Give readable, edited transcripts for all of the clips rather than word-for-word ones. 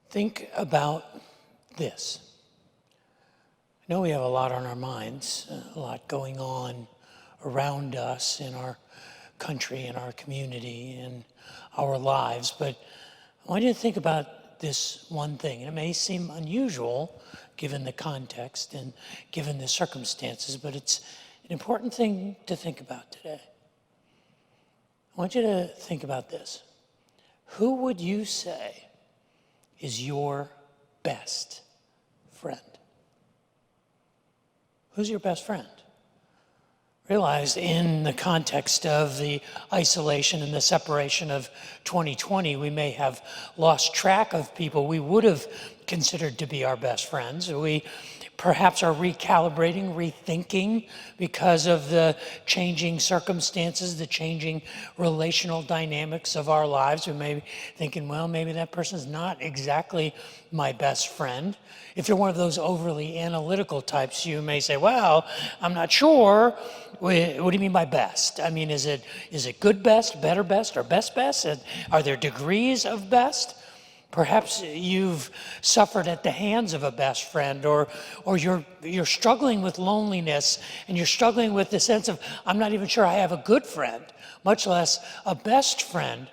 Think about this. I know we have a lot on our minds, a lot going on around us in our country, in our community, in our lives, but I want you to think about this one thing. And it may seem unusual given the context and given the circumstances, but it's an important thing to think about today. I want you to think about this. Who would you say is your best friend? Who's your best friend? Realize in the context of the isolation and the separation of 2020, we may have lost track of people we would have considered to be our best friends. We perhaps are recalibrating, rethinking because of the changing circumstances, the changing relational dynamics of our lives. We may be thinking, well, maybe that person's not exactly my best friend. If you're one of those overly analytical types, you may say, well, I'm not sure. What do you mean by best? I mean, is it good best, better best, or best best? Are there degrees of best? Perhaps you've suffered at the hands of a best friend, or you're struggling with loneliness, and you're struggling with the sense of, I'm not even sure I have a good friend, much less a best friend.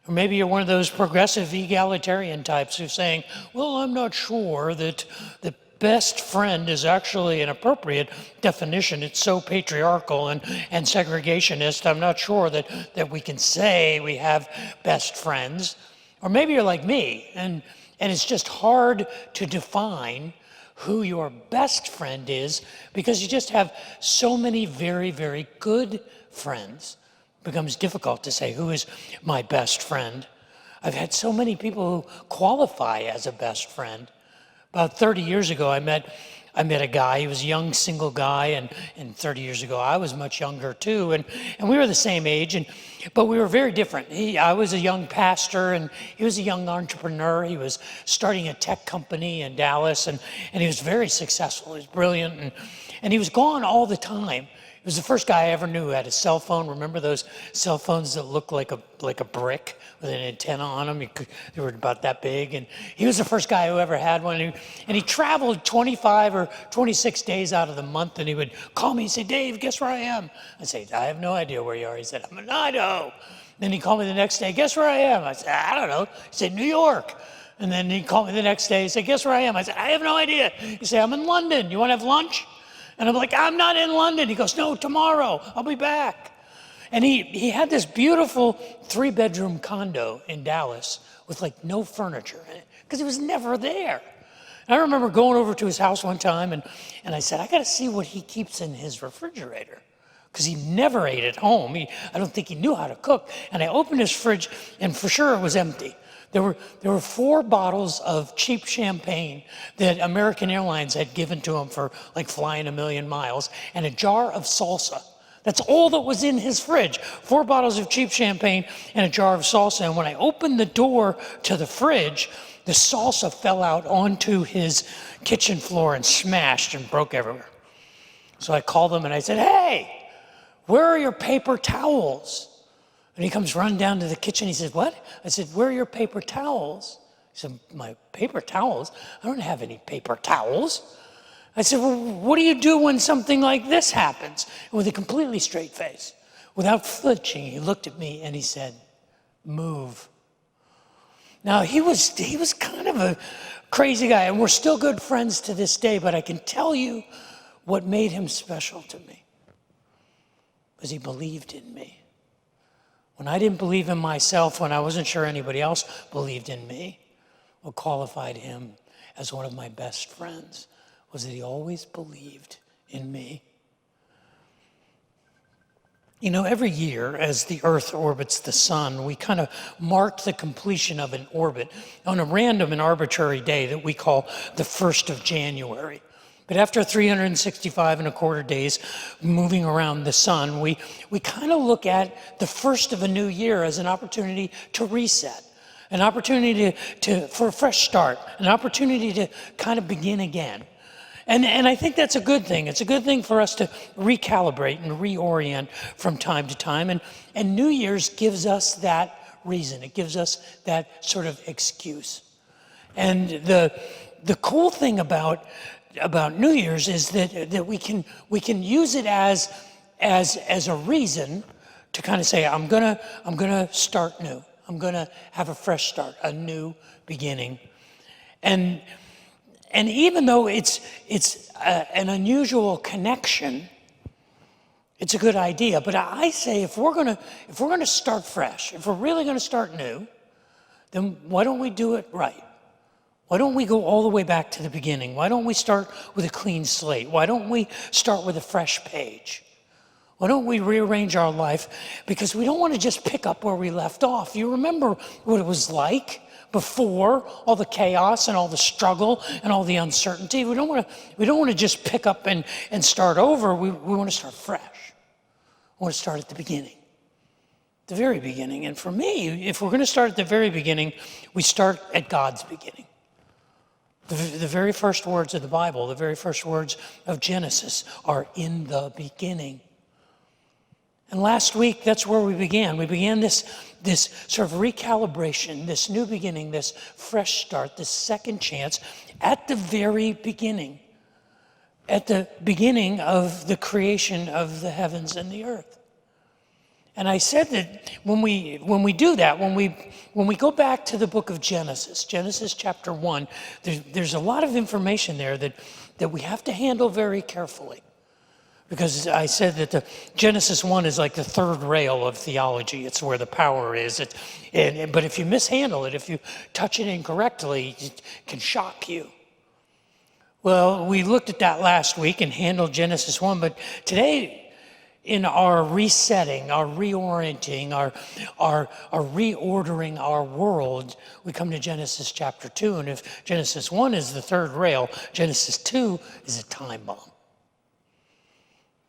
Or maybe you're one of those progressive egalitarian types who's saying, well, I'm not sure that the best friend is actually an appropriate definition. It's so patriarchal and segregationist. I'm not sure that we can say we have best friends. Or maybe you're like me, and it's just hard to define who your best friend is because you just have so many very, very good friends. It becomes difficult to say who is my best friend. I've had so many people who qualify as a best friend. About 30 years ago, I met a guy. He was a young single guy, and 30 years ago I was much younger too, and we were the same age, but we were very different. I was a young pastor, and he was a young entrepreneur. He was starting a tech company in Dallas, and he was very successful. He was brilliant, and he was gone all the time. He was the first guy I ever knew who had a cell phone. Remember those cell phones that looked like a brick with an antenna on them? They were about that big. And he was the first guy who ever had one. And he traveled 25 or 26 days out of the month. And he would call me and say, Dave, guess where I am? I'd say, I have no idea where you are. He said, I'm in Idaho. Then he'd call me the next day, guess where I am? I said, I don't know. He said, New York. And then he'd call me the next day. He said, guess where I am? I said, I have no idea. He'd say, I'm in London. You want to have lunch? And I'm like, I'm not in London. He goes, no, tomorrow, I'll be back. And he had this beautiful 3-bedroom condo in Dallas with like no furniture in it because he was never there. And I remember going over to his house one time and I said, I got to see what he keeps in his refrigerator because he never ate at home. I don't think he knew how to cook. And I opened his fridge and for sure it was empty. There were 4 bottles of cheap champagne that American Airlines had given to him for like flying 1,000,000 miles, and a jar of salsa. That's all that was in his fridge. 4 bottles of cheap champagne and a jar of salsa. And when I opened the door to the fridge, the salsa fell out onto his kitchen floor and smashed and broke everywhere. So I called him and I said, hey, where are your paper towels? And he comes running down to the kitchen. He says, what? I said, where are your paper towels? He said, my paper towels? I don't have any paper towels. I said, well, what do you do when something like this happens? And with a completely straight face, without flinching, he looked at me and he said, move. Now, he was kind of a crazy guy, and we're still good friends to this day, but I can tell you what made him special to me was he believed in me. When I didn't believe in myself, when I wasn't sure anybody else believed in me, what qualified him as one of my best friends was that he always believed in me. You know, every year as the Earth orbits the sun, we kind of mark the completion of an orbit on a random and arbitrary day that we call the 1st of January. But after 365 and a quarter days moving around the sun, we kind of look at the first of a new year as an opportunity to reset, an opportunity for a fresh start, an opportunity to kind of begin again. And I think that's a good thing. It's a good thing for us to recalibrate and reorient from time to time. And New Year's gives us that reason. It gives us that sort of excuse. And the cool thing about New Year's is that we can use it as a reason to kind of say, I'm gonna start new. I'm gonna have a fresh start, a new beginning. And even though it's an unusual connection, it's a good idea. But I say if we're gonna start fresh, if we're really gonna start new, then why don't we do it right? Why don't we go all the way back to the beginning? Why don't we start with a clean slate? Why don't we start with a fresh page? Why don't we rearrange our life? Because we don't want to just pick up where we left off. You remember what it was like before all the chaos and all the struggle and all the uncertainty. We don't want to just pick up and start over. We want to start fresh. We want to start at the beginning, the very beginning. And for me, if we're going to start at the very beginning, we start at God's beginning. The very first words of the Bible, the very first words of Genesis are in the beginning. And last week, that's where we began. We began this sort of recalibration, this new beginning, this fresh start, this second chance at the very beginning, at the beginning of the creation of the heavens and the earth. And I said that when we do that, when we go back to the book of Genesis chapter 1, there's a lot of information there that we have to handle very carefully. Because I said that the Genesis 1 is like the third rail of theology. It's where the power is. But if you mishandle it, if you touch it incorrectly, it can shock you. Well, we looked at that last week and handled Genesis 1, but today, in our resetting, our reorienting, our reordering our world, we come to Genesis chapter 2. And if Genesis 1 is the third rail, Genesis 2 is a time bomb.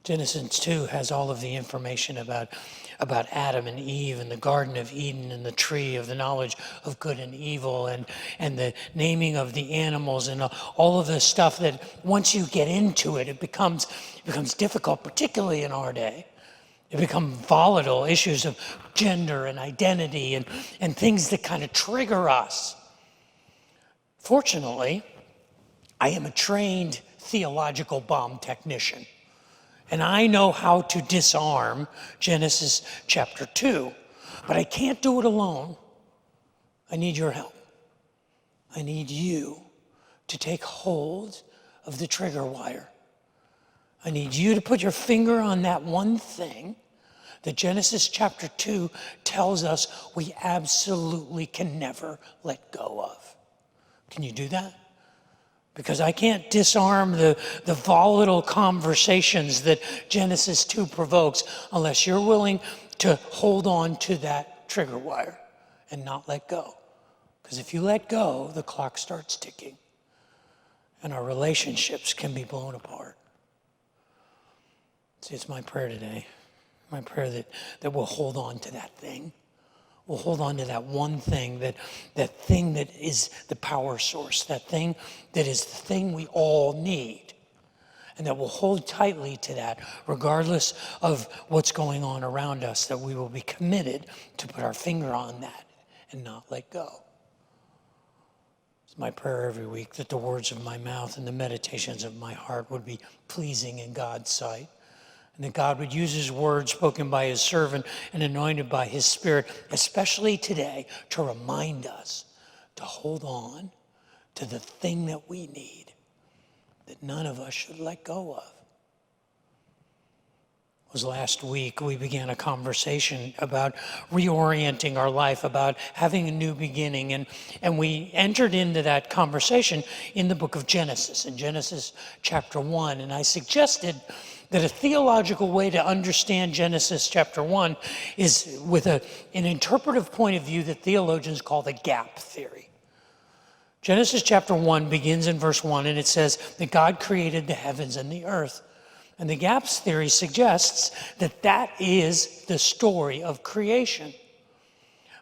Genesis 2 has all of the information about Adam and Eve and the Garden of Eden and the tree of the knowledge of good and evil and the naming of the animals and all of the stuff that once you get into it, it becomes difficult, particularly in our day. It becomes volatile, issues of gender and identity and things that kind of trigger us. Fortunately, I am a trained theological bomb technician. And I know how to disarm Genesis chapter 2, but I can't do it alone. I need your help. I need you to take hold of the trigger wire. I need you to put your finger on that one thing that Genesis chapter 2 tells us we absolutely can never let go of. Can you do that? Because I can't disarm the volatile conversations that Genesis 2 provokes unless you're willing to hold on to that trigger wire and not let go. Because if you let go, the clock starts ticking and our relationships can be blown apart. See, it's my prayer today, my prayer that we'll hold on to that thing. We'll hold on to that one thing, that thing that is the power source, that thing that is the thing we all need. And that we'll hold tightly to that regardless of what's going on around us, that we will be committed to put our finger on that and not let go. It's my prayer every week that the words of my mouth and the meditations of my heart would be pleasing in God's sight. And that God would use his word spoken by his servant and anointed by his Spirit, especially today, to remind us to hold on to the thing that we need, that none of us should let go of. It was last week we began a conversation about reorienting our life, about having a new beginning, and we entered into that conversation in the book of Genesis, in Genesis chapter 1, and I suggested that a theological way to understand Genesis chapter 1 is with an interpretive point of view that theologians call the gap theory. Genesis chapter 1 begins in verse 1, and it says that God created the heavens and the earth. And the gaps theory suggests that is the story of creation.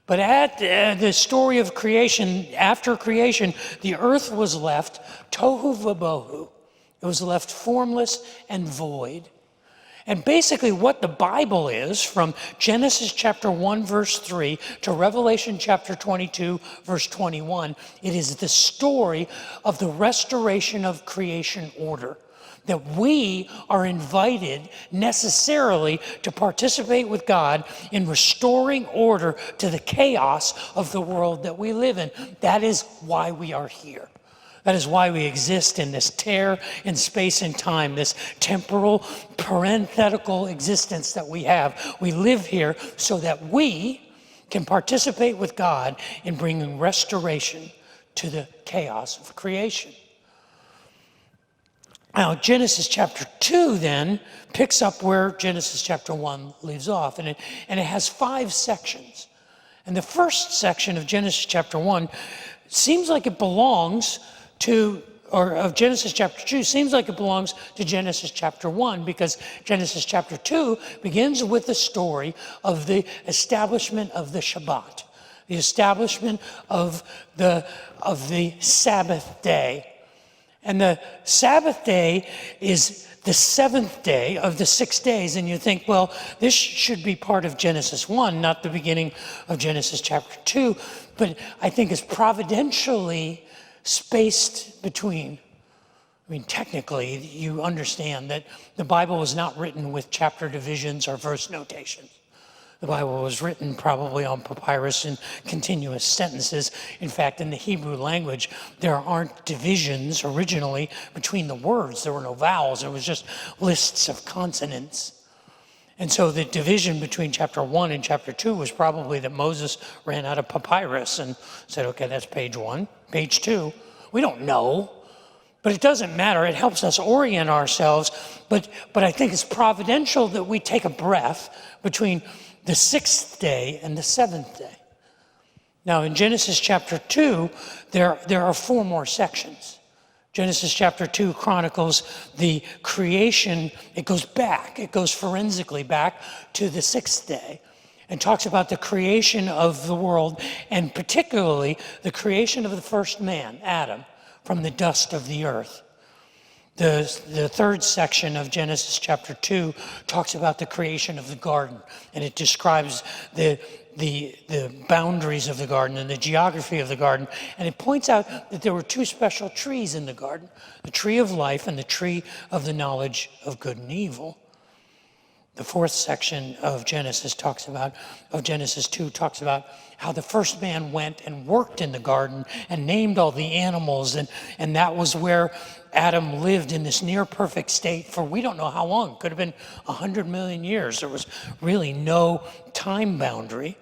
But at the story of creation, after creation, the earth was left tohu vabohu, It was left formless and void. And basically what the Bible is, from Genesis chapter 1, verse 3 to Revelation chapter 22, verse 21, it is the story of the restoration of creation order. That we are invited necessarily to participate with God in restoring order to the chaos of the world that we live in. That is why we are here. That is why we exist in this tear in space and time, this temporal, parenthetical existence that we have. We live here so that we can participate with God in bringing restoration to the chaos of creation. Now, Genesis chapter 2 then picks up where Genesis chapter 1 leaves off, and it has 5 sections. And the first section of Genesis chapter 1 seems like it belongs to, or of Genesis chapter 2, seems like it belongs to Genesis chapter 1, because Genesis chapter 2 begins with the story of the establishment of the Shabbat, the establishment of the Sabbath day. And the Sabbath day is the 7th day of the 6 days. And you think, well, this should be part of Genesis 1, not the beginning of Genesis chapter 2. But I think it's providentially spaced between. I mean, technically, you understand that the Bible was not written with chapter divisions or verse notations. The Bible was written probably on papyrus in continuous sentences. In fact, in the Hebrew language, there aren't divisions originally between the words. There were no vowels. It was just lists of consonants. And so the division between chapter 1 and chapter 2 was probably that Moses ran out of papyrus and said, okay, that's page 1, page 2. We don't know, but it doesn't matter. It helps us orient ourselves. But I think it's providential that we take a breath between the 6th day and the 7th day. Now, in Genesis chapter 2, there are 4 more sections. Genesis chapter 2 chronicles the creation. It goes forensically back to the 6th day and talks about the creation of the world, and particularly the creation of the first man, Adam, from the dust of the earth. The 3rd section of Genesis chapter 2 talks about the creation of the garden, and it describes the boundaries of the garden and the geography of the garden. And it points out that there were 2 special trees in the garden, the tree of life and the tree of the knowledge of good and evil. The 4th section of Genesis 2 talks about how the first man went and worked in the garden and named all the animals, and that was where Adam lived in this near perfect state for we don't know how long. It could have been 100 million years. There was really no time boundary.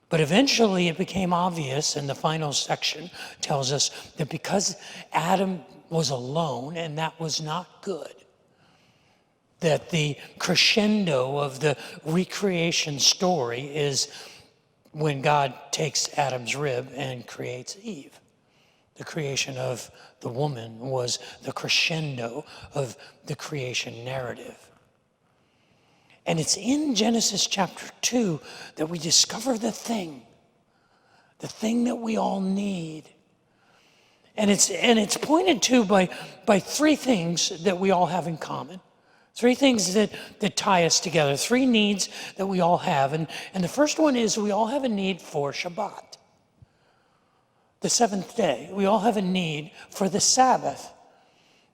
But eventually it became obvious, and the final section tells us that because Adam was alone, and that was not good, that the crescendo of the recreation story is when God takes Adam's rib and creates Eve. The creation of the woman was the crescendo of the creation narrative. And it's in Genesis chapter 2 that we discover the thing that we all need. And it's pointed to by 3 things that we all have in common. 3 things that tie us together, 3 needs that we all have. And the first one is we all have a need for Shabbat, the 7th day. We all have a need for the Sabbath.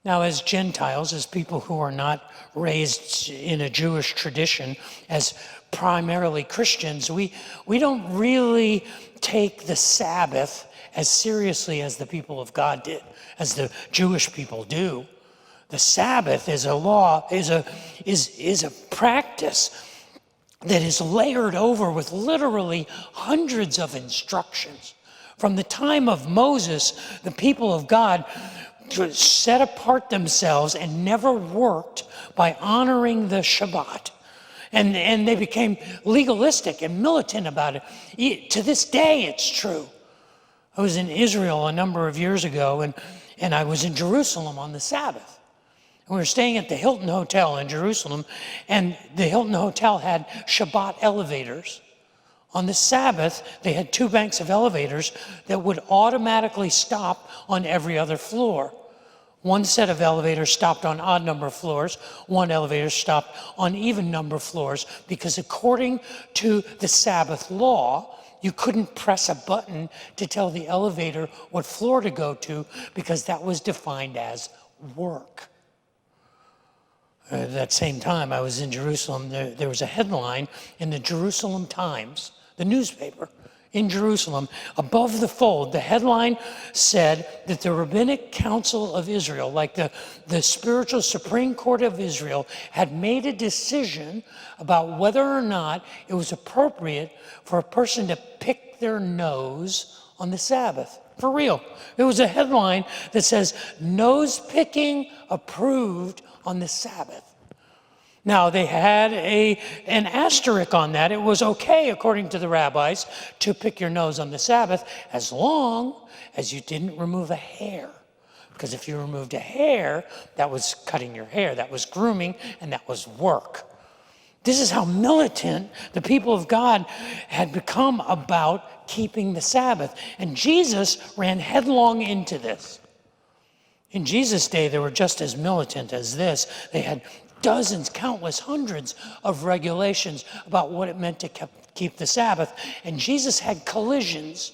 Now, as Gentiles, as people who are not raised in a Jewish tradition, as primarily Christians, we don't really take the Sabbath as seriously as the people of God did, as the Jewish people do. The Sabbath is a law, is a practice that is layered over with literally hundreds of instructions. From the time of Moses, the people of God set apart themselves and never worked by honoring the Shabbat. And they became legalistic and militant about it. To this day, it's true. I was in Israel a number of years ago, and I was in Jerusalem on the Sabbath. We were staying at the Hilton Hotel in Jerusalem, and the Hilton Hotel had Shabbat elevators. On the Sabbath, they had 2 banks of elevators that would automatically stop on every other floor. One set of elevators stopped on odd number floors. One elevator stopped on even number floors because according to the Sabbath law, you couldn't press a button to tell the elevator what floor to go to because that was defined as work. At that same time, I was in Jerusalem. There was a headline in the Jerusalem Times, the newspaper in Jerusalem. Above the fold, the headline said that the Rabbinic Council of Israel, like the spiritual Supreme Court of Israel, had made a decision about whether or not it was appropriate for a person to pick their nose on the Sabbath. For real. There was a headline that says, "Nose picking approved on the Sabbath." Now, they had an asterisk on that. It was okay, according to the rabbis, to pick your nose on the Sabbath as long as you didn't remove a hair. Because if you removed a hair, that was cutting your hair, that was grooming, and that was work. This is how militant the people of God had become about keeping the Sabbath. And Jesus ran headlong into this. In Jesus' day, they were just as militant as this. They had dozens, countless, hundreds of regulations about what it meant to keep the Sabbath. And Jesus had collisions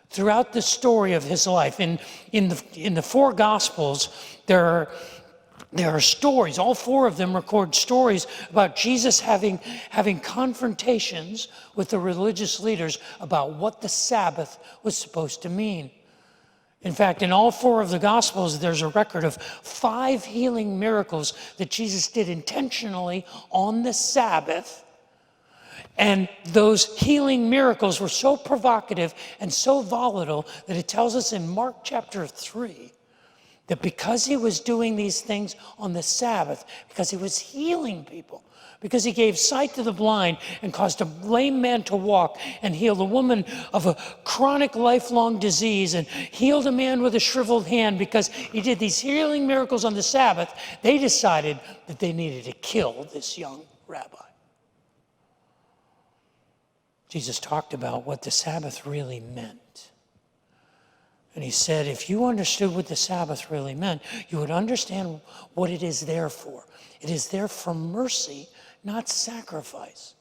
throughout the story of his life. In the four Gospels, there are stories. All four of them record stories about Jesus having confrontations with the religious leaders about what the Sabbath was supposed to mean. In fact, in all four of the Gospels, there's a record of 5 healing miracles that Jesus did intentionally on the Sabbath. And those healing miracles were so provocative and so volatile that it tells us in Mark chapter 3 that because he was doing these things on the Sabbath, because he was healing people, because he gave sight to the blind and caused a lame man to walk and healed a woman of a chronic lifelong disease and healed a man with a shriveled hand, because he did these healing miracles on the Sabbath, they decided that they needed to kill this young rabbi. Jesus talked about what the Sabbath really meant. And he said, if you understood what the Sabbath really meant, you would understand what it is there for. It is there for mercy, not sacrifice.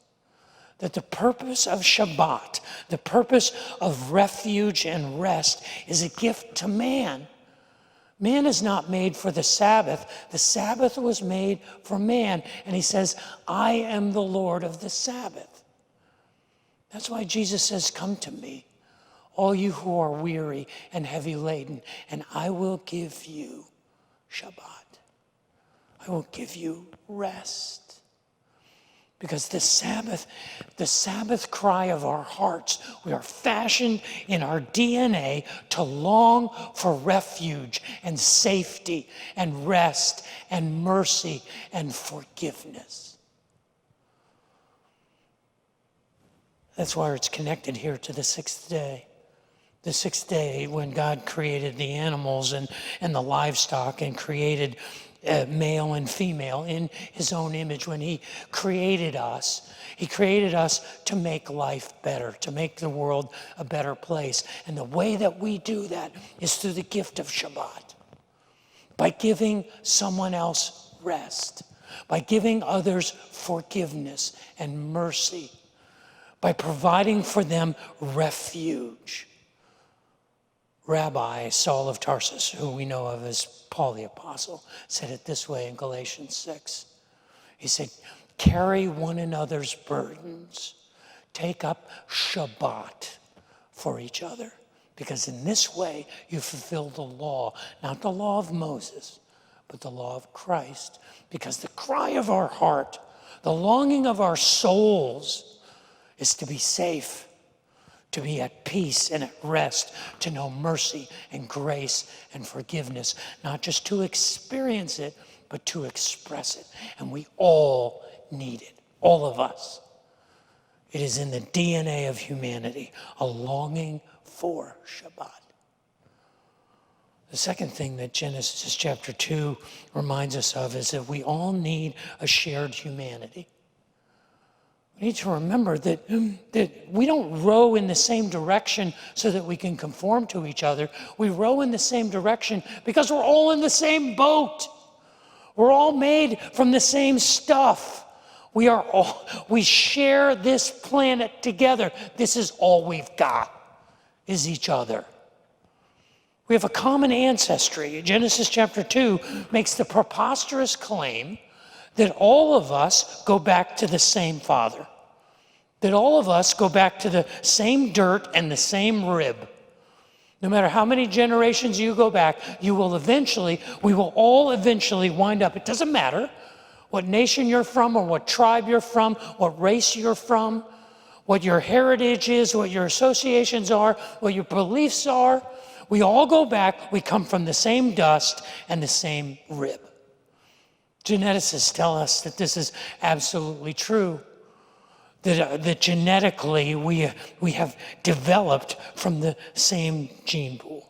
That the purpose of Shabbat, the purpose of refuge and rest, is a gift to man. Man is not made for the Sabbath. The Sabbath was made for man. And he says, I am the Lord of the Sabbath. That's why Jesus says, come to me, all you who are weary and heavy laden, and I will give you Shabbat. I will give you rest. Because the Sabbath cry of our hearts, we are fashioned in our DNA to long for refuge and safety and rest and mercy and forgiveness. That's why it's connected here to the sixth day. The sixth day when God created the animals and the livestock and created male and female in his own image. When he created us to make life better, to make the world a better place. And the way that we do that is through the gift of Shabbat. By giving someone else rest. By giving others forgiveness and mercy. By providing for them refuge. Rabbi Saul of Tarsus, who we know of as Paul the Apostle, said it this way in Galatians 6. He said, carry one another's burdens. Take up Shabbat for each other. Because in this way, you fulfill the law, not the law of Moses, but the law of Christ. Because the cry of our heart, the longing of our souls, is to be safe, to be at peace and at rest, to know mercy and grace and forgiveness, not just to experience it, but to express it. And we all need it, all of us. It is in the DNA of humanity, a longing for Shabbat. The second thing that Genesis chapter 2 reminds us of is that we all need a shared humanity. We need to remember that we don't row in the same direction so that we can conform to each other. We row in the same direction because we're all in the same boat. We're all made from the same stuff. We share this planet together. This is all we've got, is each other. We have a common ancestry. Genesis chapter 2 makes the preposterous claim that all of us go back to the same Father, that all of us go back to the same dirt and the same rib. No matter how many generations you go back, we will all eventually wind up. It doesn't matter what nation you're from or what tribe you're from, what race you're from, what your heritage is, what your associations are, what your beliefs are. We all go back. We come from the same dust and the same rib. Geneticists tell us that this is absolutely true, that genetically we have developed from the same gene pool.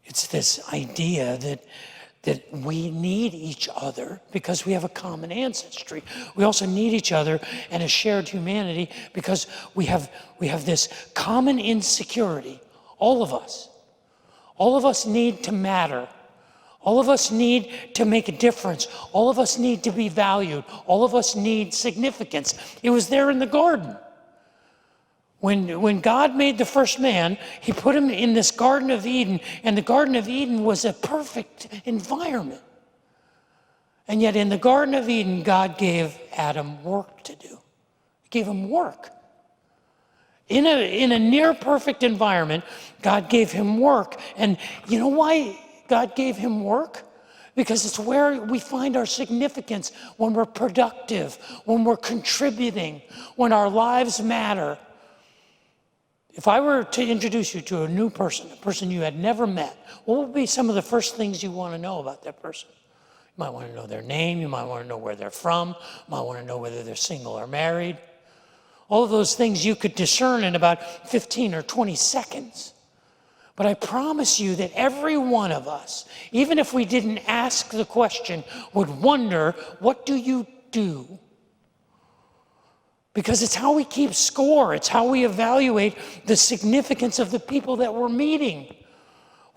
It's this idea that we need each other because we have a common ancestry. We also need each other and a shared humanity because we have this common insecurity. All of us. All of us need to matter. All of us need to make a difference. All of us need to be valued. All of us need significance. It was there in the garden. When God made the first man, he put him in this Garden of Eden, and the Garden of Eden was a perfect environment. And yet in the Garden of Eden, God gave Adam work to do. He gave him work. In a near perfect environment, God gave him work. And you know why God gave him work? Because it's where we find our significance, when we're productive, when we're contributing, when our lives matter. If I were to introduce you to a new person, a person you had never met, what would be some of the first things you want to know about that person? You might want to know their name. You might want to know where they're from. You might want to know whether they're single or married. All of those things you could discern in about 15 or 20 seconds. But I promise you that every one of us, even if we didn't ask the question, would wonder, what do you do? Because it's how we keep score. It's how we evaluate the significance of the people that we're meeting.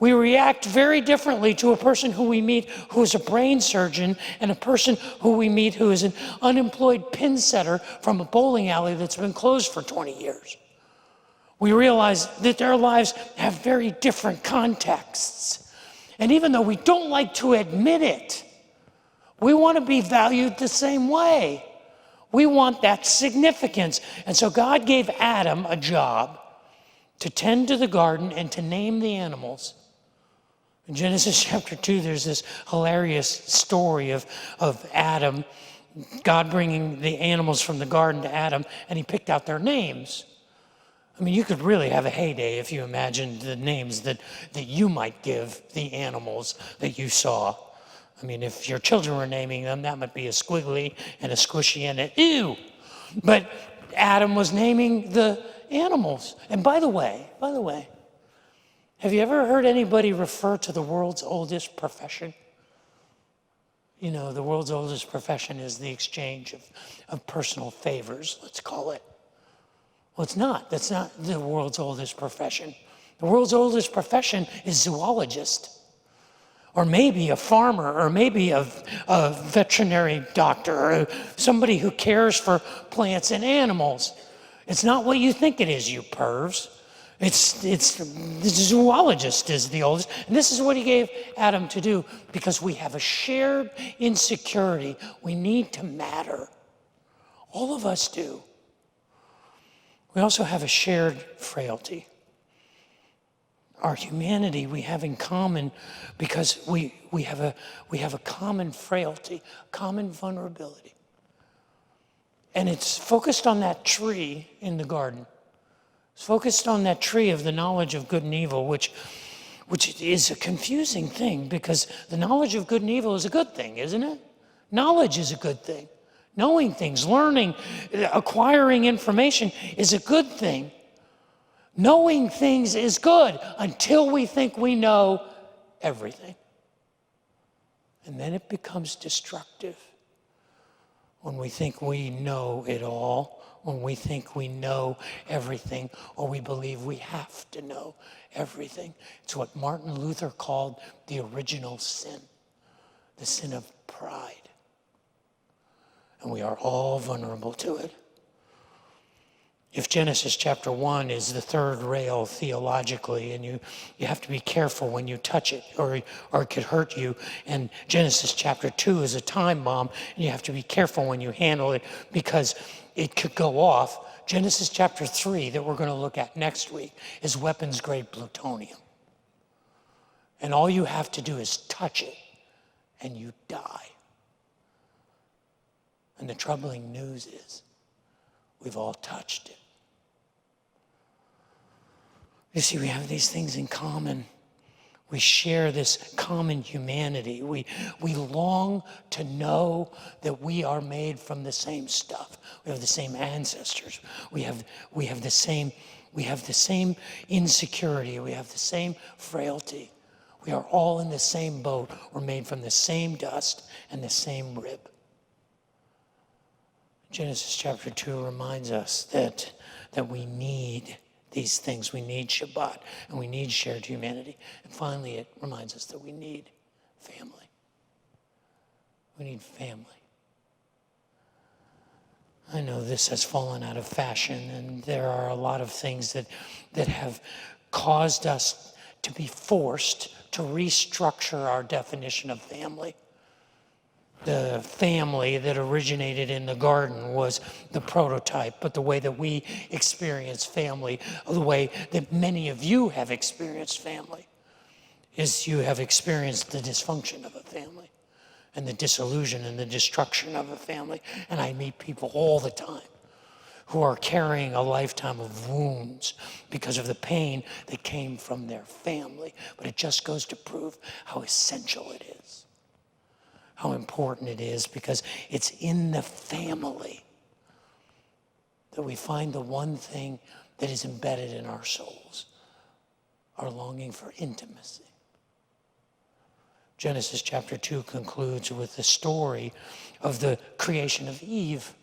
We react very differently to a person who we meet who is a brain surgeon and a person who we meet who is an unemployed pin setter from a bowling alley that's been closed for 20 years. We realize that their lives have very different contexts. And even though we don't like to admit it, we want to be valued the same way. We want that significance. And so God gave Adam a job to tend to the garden and to name the animals. In Genesis chapter 2, there's this hilarious story of Adam, God bringing the animals from the garden to Adam, and he picked out their names. I mean, you could really have a heyday if you imagined the names that you might give the animals that you saw. I mean, if your children were naming them, that might be a squiggly and a squishy and an ew. But Adam was naming the animals. And by the way, have you ever heard anybody refer to the world's oldest profession? You know, the world's oldest profession is the exchange of personal favors, let's call it. Well, it's not. That's not the world's oldest profession. The world's oldest profession is zoologist, or maybe a farmer, or maybe a veterinary doctor, or somebody who cares for plants and animals. It's not what you think it is, you pervs. The zoologist is the oldest. And this is what he gave Adam to do, because we have a shared insecurity. We need to matter. All of us do. We also have a shared frailty. Our humanity we have in common because we have a common frailty, common vulnerability. And it's focused on that tree in the garden. It's focused on that tree of the knowledge of good and evil, which is a confusing thing, because the knowledge of good and evil is a good thing, isn't it? Knowledge is a good thing. Knowing things, learning, acquiring information is a good thing. Knowing things is good until we think we know everything. And then it becomes destructive. when we think we know it all, when we think we know everything, or we believe we have to know everything. It's what Martin Luther called the original sin, the sin of pride. And we are all vulnerable to it. If Genesis chapter 1 is the third rail theologically, and you have to be careful when you touch it, or it could hurt you, and Genesis chapter 2 is a time bomb, and you have to be careful when you handle it because it could go off. Genesis chapter 3 that we're going to look at next week is weapons-grade plutonium. And all you have to do is touch it, and you die. And the troubling news is we've all touched it. You see, we have these things in common. We share this common humanity. We long to know that we are made from the same stuff. We have the same ancestors. We have the same insecurity. We have the same frailty. We are all in the same boat. We're made from the same dust and the same rib. Genesis chapter 2 reminds us that we need these things. We need Shabbat, and we need shared humanity. And finally, it reminds us that we need family. We need family. I know this has fallen out of fashion, and there are a lot of things that have caused us to be forced to restructure our definition of family. The family that originated in the garden was the prototype, but the way that we experience family, the way that many of you have experienced family, is you have experienced the dysfunction of a family and the disillusion and the destruction of a family. And I meet people all the time who are carrying a lifetime of wounds because of the pain that came from their family. But it just goes to prove how essential it is. How important it is, because it's in the family that we find the one thing that is embedded in our souls, our longing for intimacy. Genesis chapter 2 concludes with the story of the creation of Eve,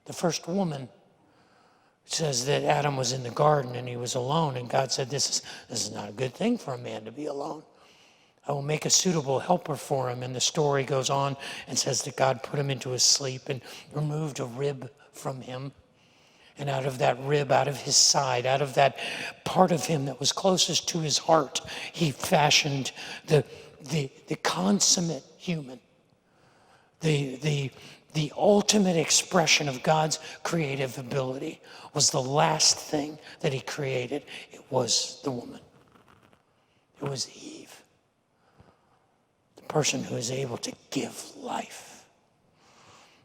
the first woman. It says that Adam was in the garden and he was alone, and God said, this is not a good thing for a man to be alone. I will make a suitable helper for him. And the story goes on and says that God put him into his sleep and removed a rib from him. And out of that rib, out of his side, out of that part of him that was closest to his heart, he fashioned the consummate human, the ultimate expression of God's creative ability. Was the last thing that he created. It was the woman. It was Eve. Person who is able to give life.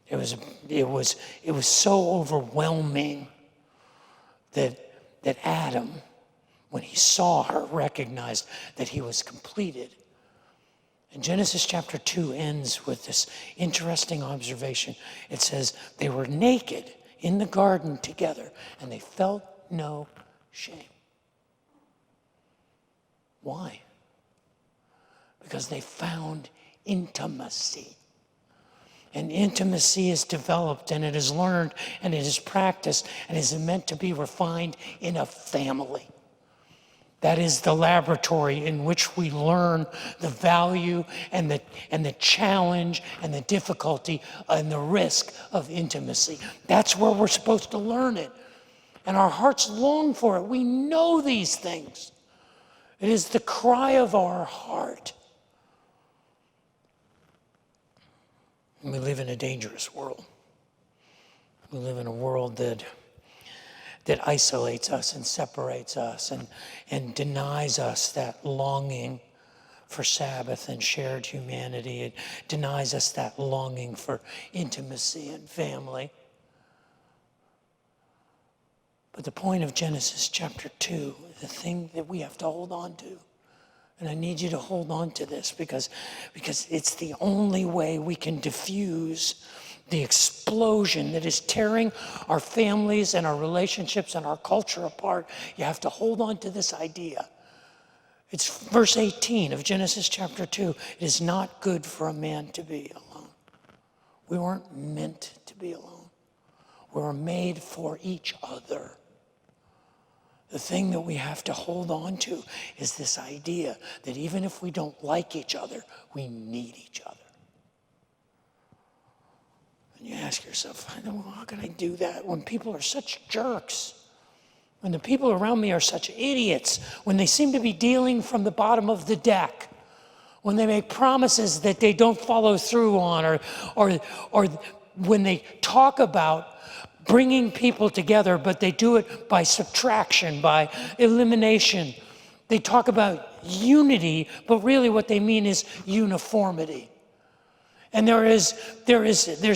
It was so overwhelming that Adam, when he saw her, recognized that he was completed. And Genesis chapter 2 ends with this interesting observation. It says, they were naked in the garden together, and they felt no shame. Why? Because they found intimacy. And intimacy is developed, and it is learned, and it is practiced, and is meant to be refined in a family. That is the laboratory in which we learn the value and the challenge and the difficulty and the risk of intimacy. That's where we're supposed to learn it. And our hearts long for it. We know these things. It is the cry of our heart. We live in a dangerous world. We live in a world that isolates us and separates us and denies us that longing for Sabbath and shared humanity. It denies us that longing for intimacy and family. But the point of Genesis chapter 2, the thing that we have to hold on to, and I need you to hold on to this because it's the only way we can diffuse the explosion that is tearing our families and our relationships and our culture apart. You have to hold on to this idea. It's verse 18 of Genesis chapter 2. It is not good for a man to be alone. We weren't meant to be alone. We were made for each other. The thing that we have to hold on to is this idea that even if we don't like each other, we need each other. And you ask yourself, how can I do that when people are such jerks? When the people around me are such idiots, when they seem to be dealing from the bottom of the deck, when they make promises that they don't follow through on, or when they talk about bringing people together, but they do it by subtraction, by elimination. They talk about unity, but really what they mean is uniformity. And there's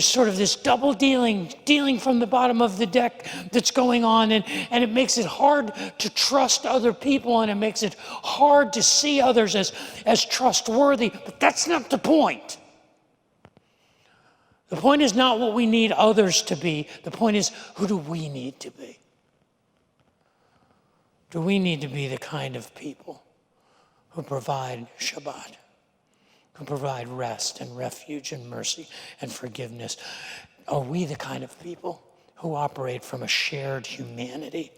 sort of this double dealing from the bottom of the deck that's going on, and it makes it hard to trust other people, and it makes it hard to see others as trustworthy, but that's not the point. The point is not what we need others to be. The point is, who do we need to be? Do we need to be the kind of people who provide Shabbat, who provide rest and refuge and mercy and forgiveness? Are we the kind of people who operate from a shared humanity,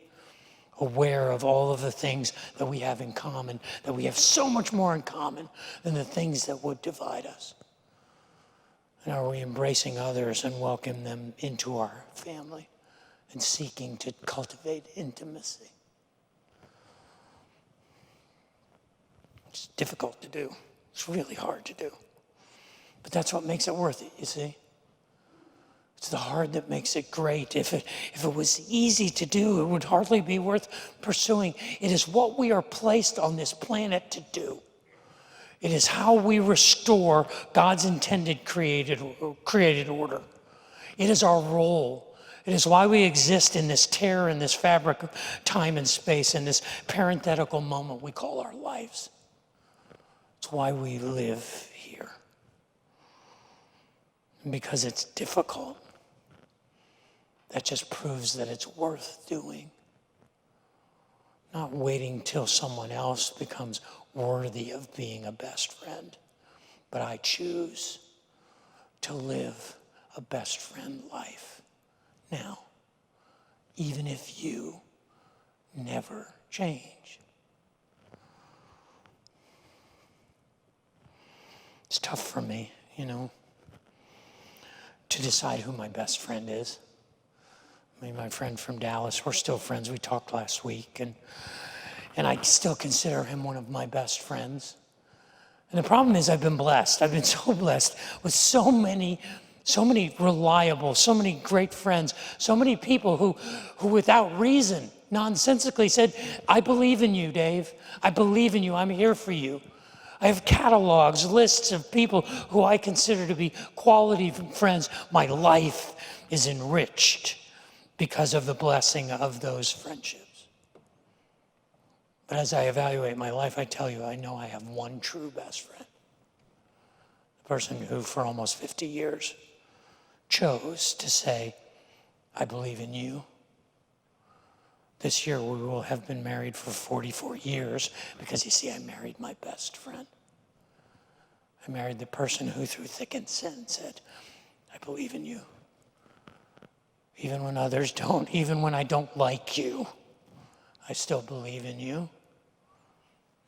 aware of all of the things that we have in common, that we have so much more in common than the things that would divide us? And are we embracing others and welcoming them into our family and seeking to cultivate intimacy? It's difficult to do. It's really hard to do. But that's what makes it worth it, you see? It's the hard that makes it great. If it was easy to do, it would hardly be worth pursuing. It is what we are placed on this planet to do. It is how we restore God's intended created order. It is our role. It is why we exist in this tear, in this fabric of time and space, in this parenthetical moment we call our lives. It's why we live here. And because it's difficult, that just proves that it's worth doing. Not waiting till someone else becomes worthy of being a best friend, but I choose to live a best friend life now, even if you never change. It's tough for me, to decide who my best friend is. I mean, my friend from Dallas, we're still friends. We talked last week, and I still consider him one of my best friends. And the problem is I've been blessed. I've been so blessed with so many reliable, so many great friends, so many people who without reason, nonsensically said, I believe in you, Dave. I believe in you. I'm here for you. I have catalogs, lists of people who I consider to be quality friends. My life is enriched because of the blessing of those friendships. But as I evaluate my life, I tell you, I know I have one true best friend. The person who for almost 50 years chose to say, I believe in you. This year we will have been married for 44 years because, you see, I married my best friend. I married the person who through thick and thin said, I believe in you. Even when others don't, even when I don't like you, I still believe in you.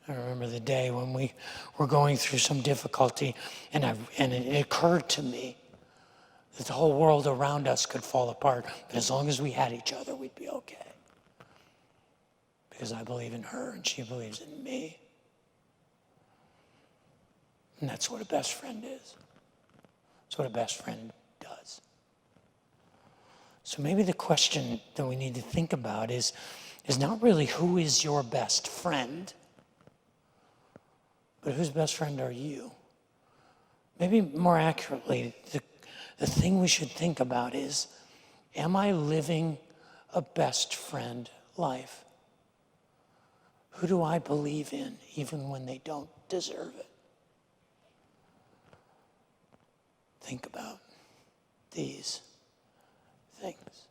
I remember the day when we were going through some difficulty, and it occurred to me that the whole world around us could fall apart, but as long as we had each other, we'd be okay. Because I believe in her, and she believes in me. And that's what a best friend is. That's what a best friend does. So maybe the question that we need to think about is not really who is your best friend, but whose best friend are you? Maybe more accurately, the thing we should think about is, am I living a best friend life? Who do I believe in even when they don't deserve it? Think about these things.